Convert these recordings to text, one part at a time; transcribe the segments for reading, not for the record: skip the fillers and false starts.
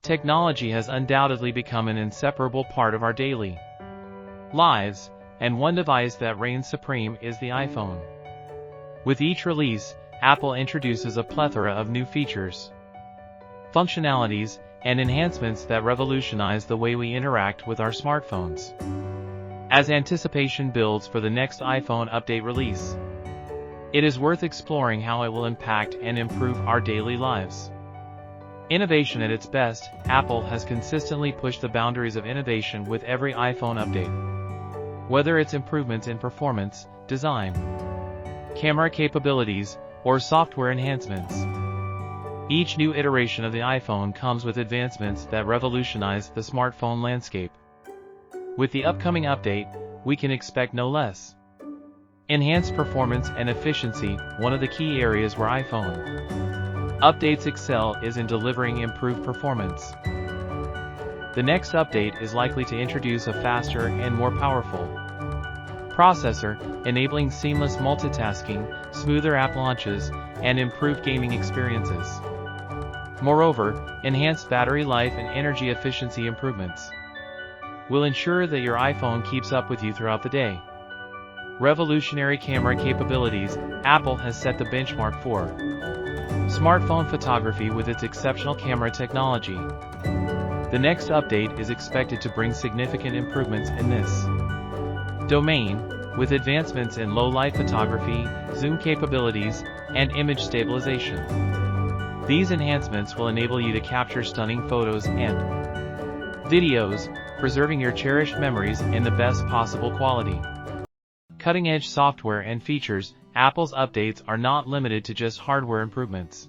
Technology has undoubtedly become an inseparable part of our daily lives, and one device that reigns supreme is the iPhone. With each release, Apple introduces a plethora of new features, functionalities, and enhancements that revolutionize the way we interact with our smartphones. As anticipation builds for the next iPhone update release, it is worth exploring how it will impact and improve our daily lives. Innovation at its best, Apple has consistently pushed the boundaries of innovation with every iPhone update. Whether it's improvements in performance, design, camera capabilities, or software enhancements, each new iteration of the iPhone comes with advancements that revolutionize the smartphone landscape. With the upcoming update, we can expect no less. Enhanced performance and efficiency, one of the key areas where iPhone updates excel is in delivering improved performance. The next update is likely to introduce a faster and more powerful processor, enabling seamless multitasking, smoother app launches, and improved gaming experiences. Moreover, enhanced battery life and energy efficiency improvements will ensure that your iPhone keeps up with you throughout the day. Revolutionary camera capabilities, Apple has set the benchmark for smartphone photography with its exceptional camera technology. The next update is expected to bring significant improvements in this domain, with advancements in low-light photography, zoom capabilities, and image stabilization. These enhancements will enable you to capture stunning photos and videos, preserving your cherished memories in the best possible quality. Cutting-edge software and features, Apple's updates are not limited to just hardware improvements.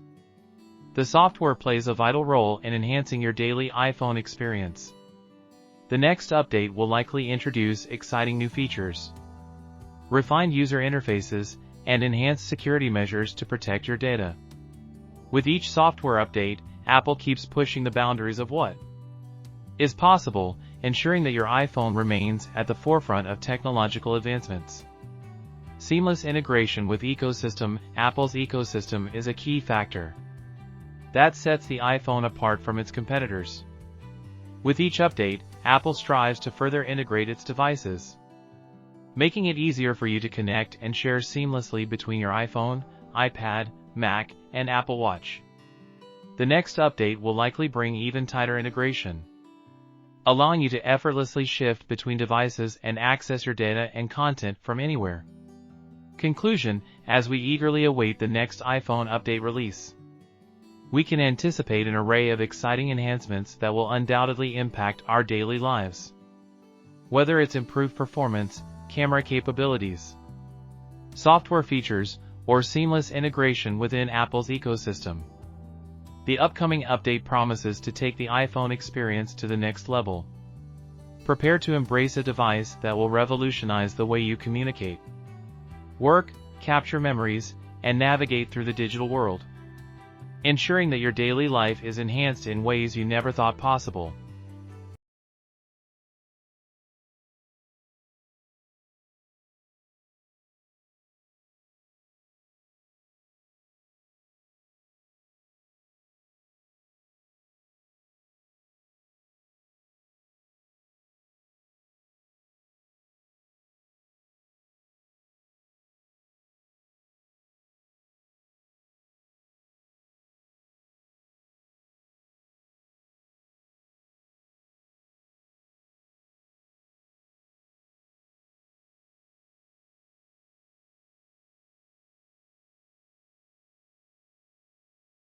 The software plays a vital role in enhancing your daily iPhone experience. The next update will likely introduce exciting new features, refined user interfaces, and enhanced security measures to protect your data. With each software update, Apple keeps pushing the boundaries of what is possible, ensuring that your iPhone remains at the forefront of technological advancements. Seamless integration with ecosystem, Apple's ecosystem is a key factor that sets the iPhone apart from its competitors. With each update, Apple strives to further integrate its devices, making it easier for you to connect and share seamlessly between your iPhone, iPad, Mac, and Apple Watch. The next update will likely bring even tighter integration, allowing you to effortlessly shift between devices and access your data and content from anywhere. Conclusion: as we eagerly await the next iPhone update release, we can anticipate an array of exciting enhancements that will undoubtedly impact our daily lives. Whether it's improved performance, camera capabilities, software features, or seamless integration within Apple's ecosystem, the upcoming update promises to take the iPhone experience to the next level. Prepare to embrace a device that will revolutionize the way you communicate, work, capture memories, and navigate through the digital world, ensuring that your daily life is enhanced in ways you never thought possible.